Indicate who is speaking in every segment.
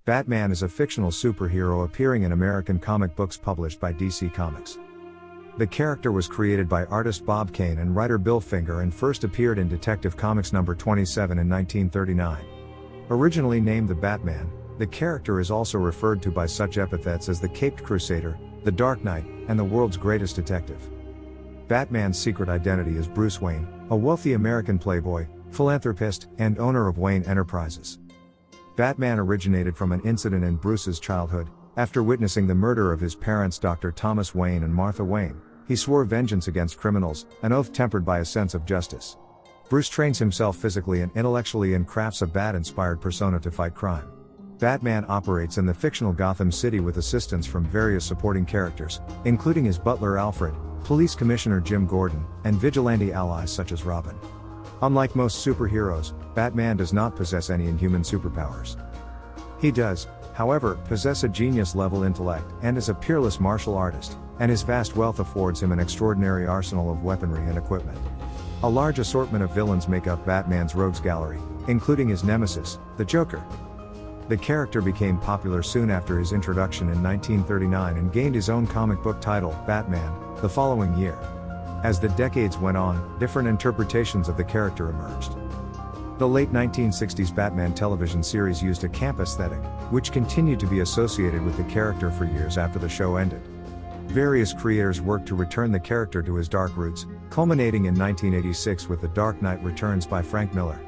Speaker 1: Batman is a fictional superhero appearing in American comic books published by DC Comics. The character was created by artist Bob Kane and writer Bill Finger and first appeared in Detective Comics number 27 in 1939. Originally named the Batman, the character is also referred to by such epithets as the Caped Crusader, the Dark Knight, and the world's greatest detective. Batman's secret identity is Bruce Wayne, a wealthy American playboy, philanthropist, and owner of Wayne Enterprises. Batman originated from an incident in Bruce's childhood. After witnessing the murder of his parents Dr. Thomas Wayne and Martha Wayne, he swore vengeance against criminals, an oath tempered by a sense of justice. Bruce trains himself physically and intellectually and crafts a bat-inspired persona to fight crime. Batman operates in the fictional Gotham City with assistance from various supporting characters, including his butler Alfred, police commissioner Jim Gordon, and vigilante allies such as Robin. Unlike most superheroes, Batman does not possess any inhuman superpowers. He does, however, possess a genius-level intellect and is a peerless martial artist, and his vast wealth affords him an extraordinary arsenal of weaponry and equipment. A large assortment of villains make up Batman's rogues gallery, including his nemesis, the Joker. The character became popular soon after his introduction in 1939 and gained his own comic book title, Batman, the following year. As the decades went on, different interpretations of the character emerged. The late 1960s Batman television series used a camp aesthetic, which continued to be associated with the character for years after the show ended. Various creators worked to return the character to his dark roots, culminating in 1986 with The Dark Knight Returns by Frank Miller.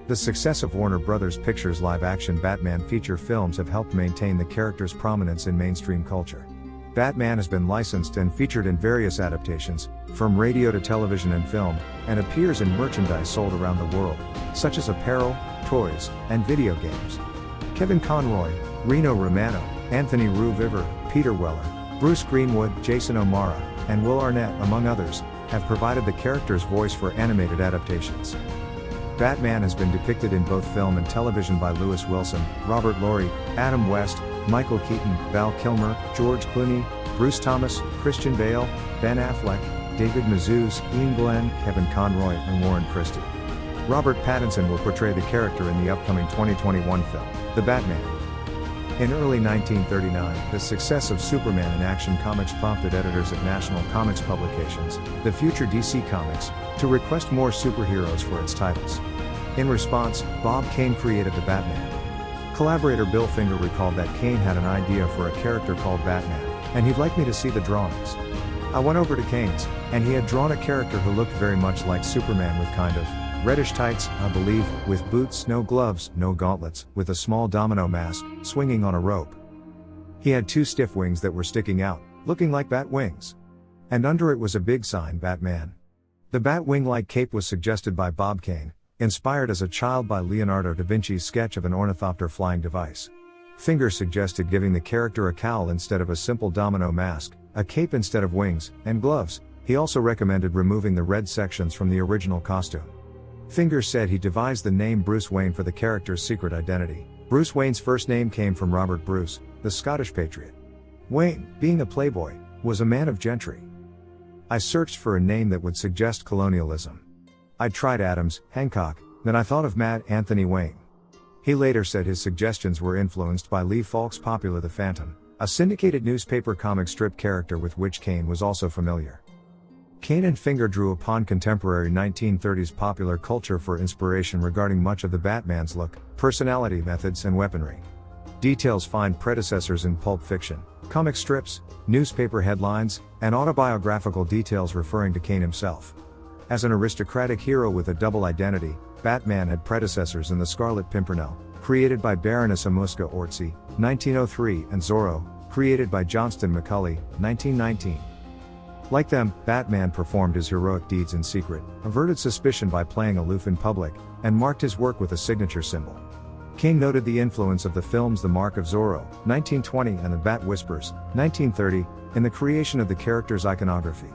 Speaker 1: The success of Warner Bros. Pictures' live-action Batman feature films have helped maintain the character's prominence in mainstream culture. Batman has been licensed and featured in various adaptations, from radio to television and film, and appears in merchandise sold around the world, such as apparel, toys, and video games. Kevin Conroy, Reno Romano, Anthony Rue Viver, Peter Weller, Bruce Greenwood, Jason O'Mara, and Will Arnett, among others, have provided the character's voice for animated adaptations. Batman has been depicted in both film and television by Lewis Wilson, Robert Laurie, Adam West, Michael Keaton, Val Kilmer, George Clooney, Bruce Thomas, Christian Bale, Ben Affleck, David Mazouz, Ian Glenn, Kevin Conroy, and Warren Christie. Robert Pattinson will portray the character in the upcoming 2021 film, The Batman. In early 1939, the success of Superman in Action Comics prompted editors at National Comics Publications, the future DC Comics, to request more superheroes for its titles. In response, Bob Kane created the Batman. Collaborator Bill Finger recalled that Kane had an idea for a character called Batman, and he'd like me to see the drawings. I went over to Kane's, and he had drawn a character who looked very much like Superman with kind of reddish tights, I believe, with boots, no gloves, no gauntlets, with a small domino mask, swinging on a rope. He had two stiff wings that were sticking out, looking like bat wings. And under it was a big sign, Batman. The Batwing-like cape was suggested by Bob Kane, inspired as a child by Leonardo da Vinci's sketch of an ornithopter flying device. Finger suggested giving the character a cowl instead of a simple domino mask, a cape instead of wings, and gloves. He also recommended removing the red sections from the original costume. Finger said he devised the name Bruce Wayne for the character's secret identity. Bruce Wayne's first name came from Robert Bruce, the Scottish patriot. Wayne, being a playboy, was a man of gentry. I searched for a name that would suggest colonialism. I tried Adams, Hancock, then I thought of Mad Anthony Wayne. He later said his suggestions were influenced by Lee Falk's popular The Phantom, a syndicated newspaper comic strip character with which Kane was also familiar. Kane and Finger drew upon contemporary 1930s popular culture for inspiration regarding much of the Batman's look, personality, methods, and weaponry. Details find predecessors in pulp fiction, comic strips, newspaper headlines, and autobiographical details referring to Kane himself. As an aristocratic hero with a double identity, Batman had predecessors in the Scarlet Pimpernel, created by Baroness Amuska Orczy, 1903, and Zorro, created by Johnston McCulley, 1919. Like them, Batman performed his heroic deeds in secret, averted suspicion by playing aloof in public, and marked his work with a signature symbol. King noted the influence of the films The Mark of Zorro, 1920, and The Bat Whispers, 1930, in the creation of the character's iconography.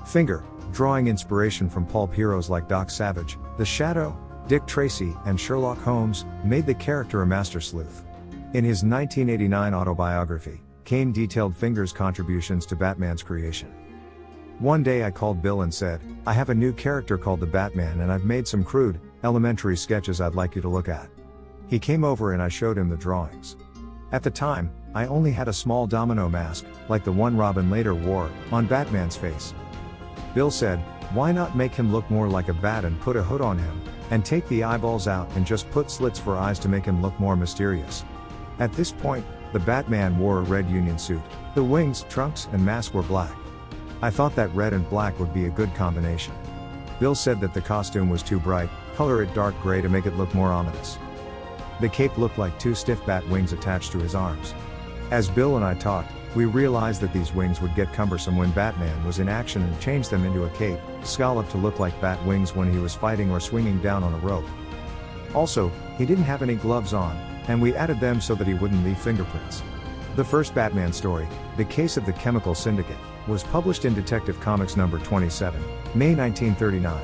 Speaker 1: Finger, drawing inspiration from pulp heroes like Doc Savage, The Shadow, Dick Tracy, and Sherlock Holmes, made the character a master sleuth. In his 1989 autobiography, Kane detailed Finger's contributions to Batman's creation. One day I called Bill and said, I have a new character called the Batman and I've made some crude, elementary sketches I'd like you to look at. He came over and I showed him the drawings. At the time, I only had a small domino mask, like the one Robin later wore, on Batman's face. Bill said, "Why not make him look more like a bat and put a hood on him, and take the eyeballs out and just put slits for eyes to make him look more mysterious?" At this point, the Batman wore a red Union suit. The wings, trunks, and mask were black. I thought that red and black would be a good combination. Bill said that the costume was too bright, color it dark gray to make it look more ominous. The cape looked like two stiff bat wings attached to his arms. As Bill and I talked, we realized that these wings would get cumbersome when Batman was in action and changed them into a cape, scalloped to look like bat wings when he was fighting or swinging down on a rope. Also, he didn't have any gloves on, and we added them so that he wouldn't leave fingerprints. The first Batman story, The Case of the Chemical Syndicate, was published in Detective Comics number 27, May 1939.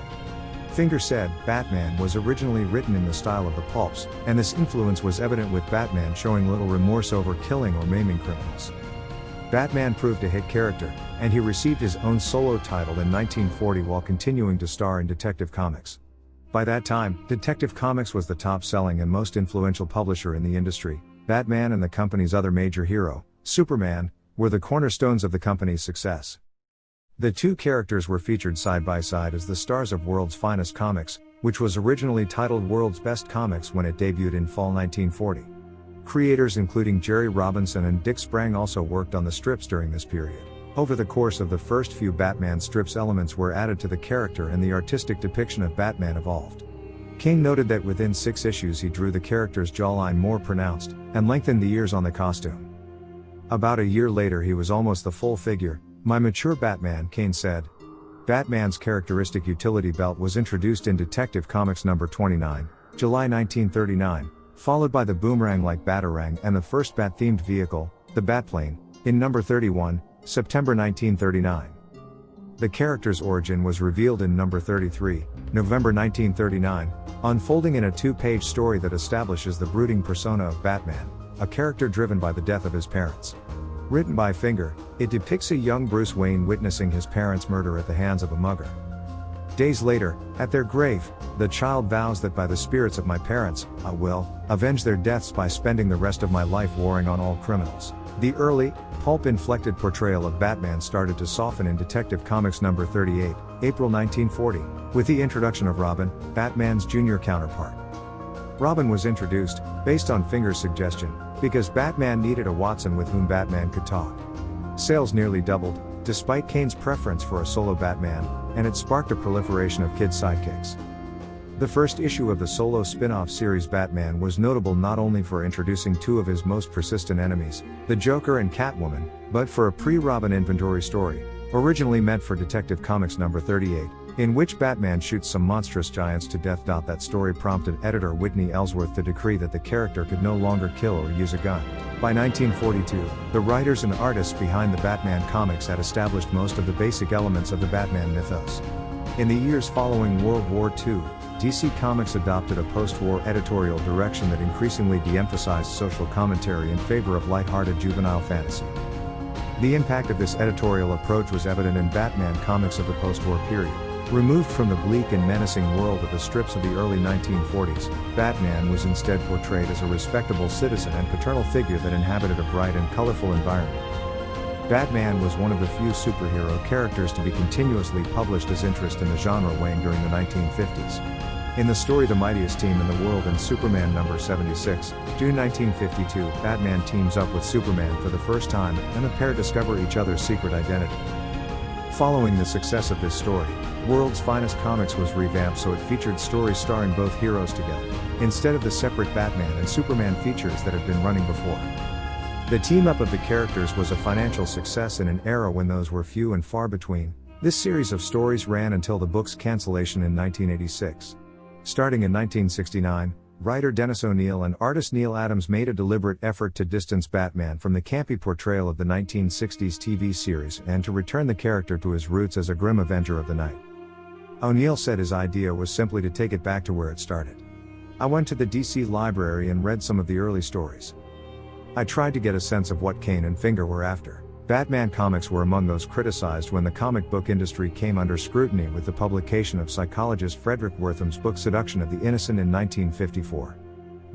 Speaker 1: Finger said, Batman was originally written in the style of the pulps, and this influence was evident with Batman showing little remorse over killing or maiming criminals. Batman proved a hit character, and he received his own solo title in 1940 while continuing to star in Detective Comics. By that time, Detective Comics was the top-selling and most influential publisher in the industry. Batman and the company's other major hero, Superman, were the cornerstones of the company's success. The two characters were featured side by side as the stars of World's Finest Comics, which was originally titled World's Best Comics when it debuted in fall 1940. Creators including Jerry Robinson and Dick Sprang also worked on the strips during this period. Over the course of the first few Batman strips, elements were added to the character and the artistic depiction of Batman evolved. King noted that within 6 issues he drew the character's jawline more pronounced, and lengthened the ears on the costume. About a year later he was almost the full figure. "My mature Batman," Kane said. Batman's characteristic utility belt was introduced in Detective Comics number 29, July 1939, followed by the boomerang-like Batarang and the first Bat-themed vehicle, the Batplane, in number 31, September 1939. The character's origin was revealed in number 33, November 1939, unfolding in a 2-page story that establishes the brooding persona of Batman, a character driven by the death of his parents. Written by Finger, it depicts a young Bruce Wayne witnessing his parents' murder at the hands of a mugger. Days later, at their grave, the child vows that by the spirits of my parents, I will avenge their deaths by spending the rest of my life warring on all criminals. The early, pulp-inflected portrayal of Batman started to soften in Detective Comics number 38, April 1940, with the introduction of Robin, Batman's junior counterpart. Robin was introduced, based on Finger's suggestion, because Batman needed a Watson with whom Batman could talk. Sales nearly doubled, despite Kane's preference for a solo Batman, and it sparked a proliferation of kid sidekicks. The first issue of the solo spin-off series Batman was notable not only for introducing 2 of his most persistent enemies, the Joker and Catwoman, but for a pre-Robin inventory story, originally meant for Detective Comics number 38, in which Batman shoots some monstrous giants to death. That story prompted editor Whitney Ellsworth to decree that the character could no longer kill or use a gun. By 1942, the writers and artists behind the Batman comics had established most of the basic elements of the Batman mythos. In the years following World War II, DC Comics adopted a post-war editorial direction that increasingly de-emphasized social commentary in favor of light-hearted juvenile fantasy. The impact of this editorial approach was evident in Batman comics of the post-war period. Removed from the bleak and menacing world of the strips of the early 1940s, Batman was instead portrayed as a respectable citizen and paternal figure that inhabited a bright and colorful environment. Batman was one of the few superhero characters to be continuously published as interest in the genre waned during the 1950s. In the story The Mightiest Team in the World in Superman number 76, June 1952, Batman teams up with Superman for the first time, and the pair discover each other's secret identity. Following the success of this story, World's Finest Comics was revamped so it featured stories starring both heroes together, instead of the separate Batman and Superman features that had been running before. The team-up of the characters was a financial success in an era when those were few and far between. This series of stories ran until the book's cancellation in 1986. Starting in 1969, writer Dennis O'Neil and artist Neil Adams made a deliberate effort to distance Batman from the campy portrayal of the 1960s TV series and to return the character to his roots as a grim avenger of the night. O'Neil said his idea was simply to take it back to where it started. I went to the DC library and read some of the early stories. I tried to get a sense of what Kane and Finger were after. Batman comics were among those criticized when the comic book industry came under scrutiny with the publication of psychologist Frederick Wertham's book Seduction of the Innocent in 1954.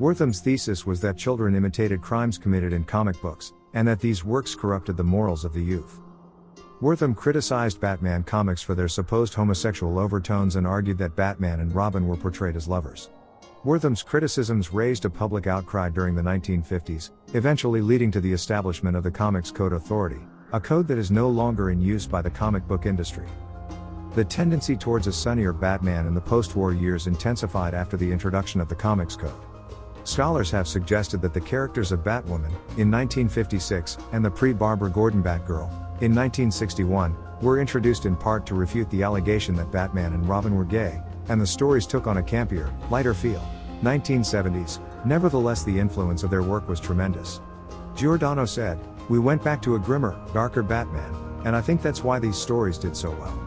Speaker 1: Wortham's thesis was that children imitated crimes committed in comic books, and that these works corrupted the morals of the youth. Wortham criticized Batman comics for their supposed homosexual overtones and argued that Batman and Robin were portrayed as lovers. Wortham's criticisms raised a public outcry during the 1950s, eventually leading to the establishment of the Comics Code Authority, a code that is no longer in use by the comic book industry. The tendency towards a sunnier Batman in the post-war years intensified after the introduction of the Comics Code. Scholars have suggested that the characters of Batwoman, in 1956, and the pre-Barbara Gordon Batgirl, in 1961, were introduced in part to refute the allegation that Batman and Robin were gay, and the stories took on a campier, lighter feel. 1970s, nevertheless the influence of their work was tremendous. Giordano said, "We went back to a grimmer, darker Batman, and I think that's why these stories did so well."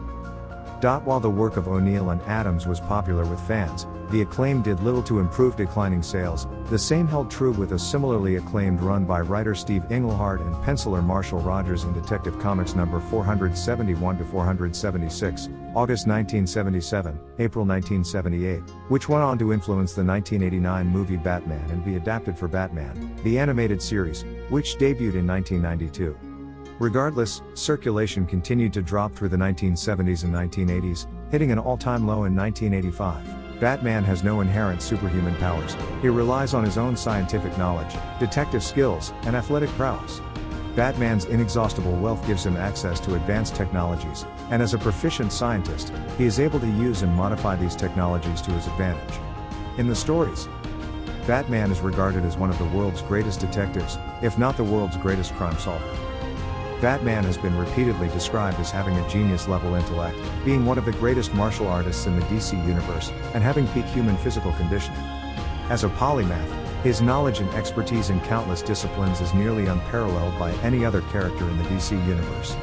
Speaker 1: While the work of O'Neill and Adams was popular with fans, the acclaim did little to improve declining sales. The same held true with a similarly acclaimed run by writer Steve Englehart and penciler Marshall Rogers in Detective Comics number 471 to 476, August 1977, April 1978, which went on to influence the 1989 movie Batman and be adapted for Batman, the animated series, which debuted in 1992. Regardless, circulation continued to drop through the 1970s and 1980s, hitting an all-time low in 1985. Batman has no inherent superhuman powers. He relies on his own scientific knowledge, detective skills, and athletic prowess. Batman's inexhaustible wealth gives him access to advanced technologies, and as a proficient scientist, he is able to use and modify these technologies to his advantage. In the stories, Batman is regarded as one of the world's greatest detectives, if not the world's greatest crime solver. Batman has been repeatedly described as having a genius-level intellect, being one of the greatest martial artists in the DC universe, and having peak human physical conditioning. As a polymath, his knowledge and expertise in countless disciplines is nearly unparalleled by any other character in the DC universe.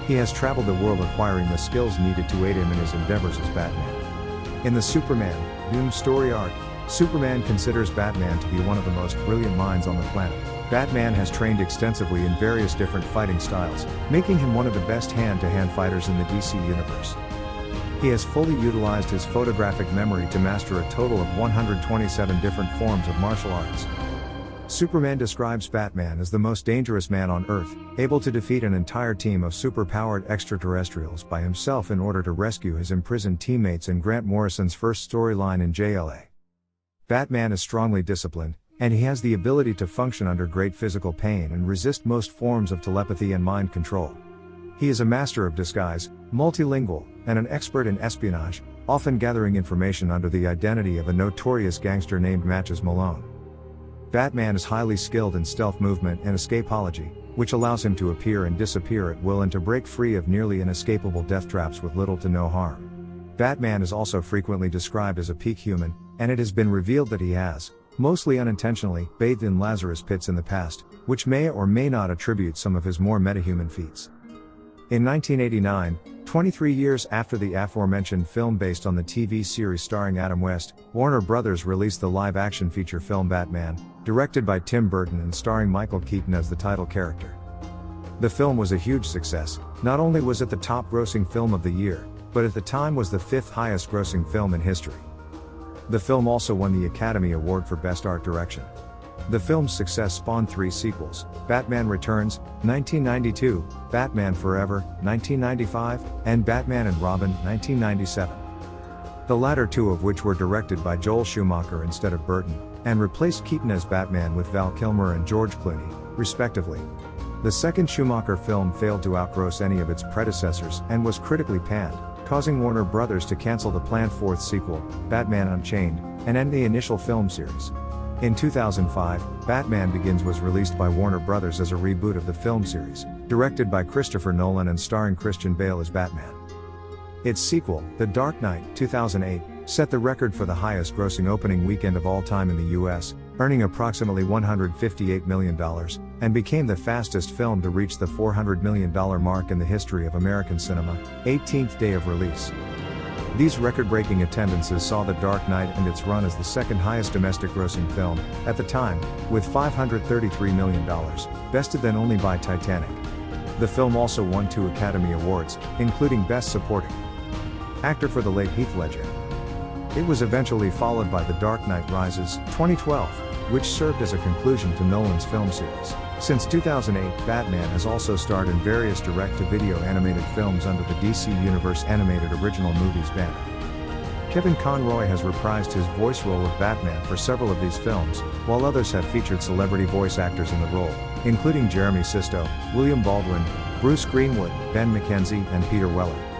Speaker 1: He has traveled the world acquiring the skills needed to aid him in his endeavors as Batman. In the Superman, Doom story arc, Superman considers Batman to be one of the most brilliant minds on the planet. Batman has trained extensively in various different fighting styles, making him one of the best hand-to-hand fighters in the DC universe. He has fully utilized his photographic memory to master a total of 127 different forms of martial arts. Superman describes Batman as the most dangerous man on Earth, able to defeat an entire team of superpowered extraterrestrials by himself in order to rescue his imprisoned teammates in Grant Morrison's first storyline in JLA. Batman is strongly disciplined, and he has the ability to function under great physical pain and resist most forms of telepathy and mind control. He is a master of disguise, multilingual, and an expert in espionage, often gathering information under the identity of a notorious gangster named Matches Malone. Batman is highly skilled in stealth movement and escapology, which allows him to appear and disappear at will and to break free of nearly inescapable death traps with little to no harm. Batman is also frequently described as a peak human, and it has been revealed that he has, mostly unintentionally, bathed in Lazarus pits in the past, which may or may not attribute some of his more metahuman feats. In 1989, 23 years after the aforementioned film based on the TV series starring Adam West, Warner Brothers released the live-action feature film Batman, directed by Tim Burton and starring Michael Keaton as the title character. The film was a huge success. Not only was it the top-grossing film of the year, but at the time was the fifth highest-grossing film in history. The film also won the Academy Award for Best Art Direction. The film's success spawned 3 sequels: Batman Returns, 1992, Batman Forever, 1995, and Batman and Robin, 1997. The latter 2 of which were directed by Joel Schumacher instead of Burton, and replaced Keaton as Batman with Val Kilmer and George Clooney, respectively. The second Schumacher film failed to outgross any of its predecessors and was critically panned, causing Warner Brothers to cancel the planned 4th sequel, Batman Unchained, and end the initial film series. In 2005, Batman Begins was released by Warner Brothers as a reboot of the film series, directed by Christopher Nolan and starring Christian Bale as Batman. Its sequel, The Dark Knight, 2008, set the record for the highest-grossing opening weekend of all time in the US, earning approximately $158 million, and became the fastest film to reach the $400 million mark in the history of American cinema, 18th day of release. These record-breaking attendances saw The Dark Knight end its run as the second highest domestic grossing film, at the time, with $533 million, bested then only by Titanic. The film also won 2 Academy Awards, including Best Supporting Actor for the late Heath Ledger. It was eventually followed by The Dark Knight Rises, 2012, which served as a conclusion to Nolan's film series. Since 2008, Batman has also starred in various direct-to-video animated films under the DC Universe Animated Original Movies banner. Kevin Conroy has reprised his voice role of Batman for several of these films, while others have featured celebrity voice actors in the role, including Jeremy Sisto, William Baldwin, Bruce Greenwood, Ben McKenzie, and Peter Weller.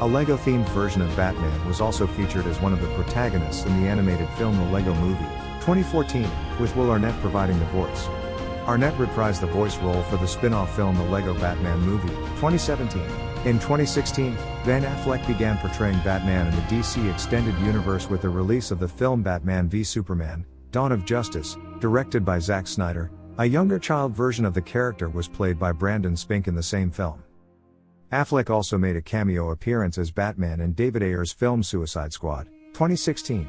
Speaker 1: A Lego-themed version of Batman was also featured as one of the protagonists in the animated film The Lego Movie, 2014, with Will Arnett providing the voice. Arnett reprised the voice role for the spin-off film The Lego Batman Movie, 2017. In 2016, Ben Affleck began portraying Batman in the DC Extended Universe with the release of the film Batman v Superman, Dawn of Justice, directed by Zack Snyder. A younger child version of the character was played by Brandon Spink in the same film. Affleck also made a cameo appearance as Batman in David Ayer's film Suicide Squad, 2016.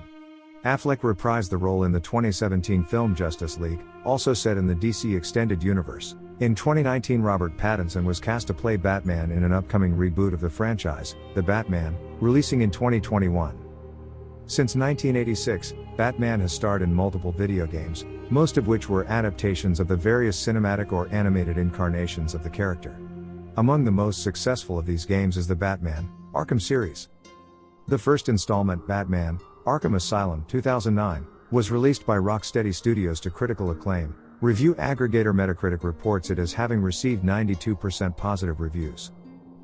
Speaker 1: Affleck reprised the role in the 2017 film Justice League, also set in the DC Extended Universe. In 2019, Robert Pattinson was cast to play Batman in an upcoming reboot of the franchise, The Batman, releasing in 2021. Since 1986, Batman has starred in multiple video games, most of which were adaptations of the various cinematic or animated incarnations of the character. Among the most successful of these games is the Batman Arkham series. The first installment, Batman Arkham Asylum 2009, was released by Rocksteady Studios to critical acclaim. Review aggregator Metacritic reports it as having received 92% positive reviews.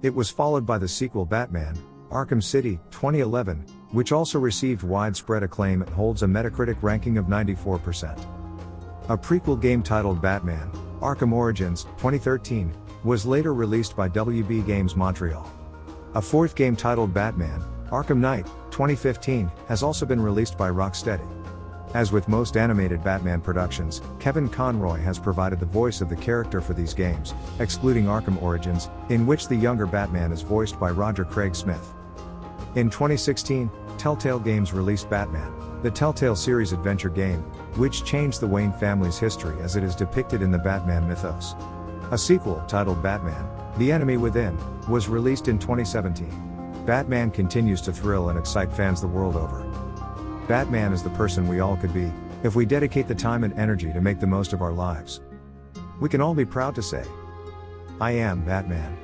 Speaker 1: It was followed by the sequel Batman Arkham City 2011, which also received widespread acclaim and holds a Metacritic ranking of 94%. A prequel game titled Batman Arkham Origins 2013 was later released by WB Games Montreal. A fourth game titled Batman Arkham Knight 2015 has also been released by Rocksteady. As with most animated Batman productions, Kevin Conroy has provided the voice of the character for these games, excluding Arkham Origins, in which the younger Batman is voiced by Roger Craig Smith. In 2016, Telltale Games released Batman, the Telltale series adventure game, which changed the Wayne family's history as it is depicted in the Batman mythos. A sequel, titled Batman, The Enemy Within, was released in 2017. Batman continues to thrill and excite fans the world over. Batman is the person we all could be, if we dedicate the time and energy to make the most of our lives. We can all be proud to say, I am Batman.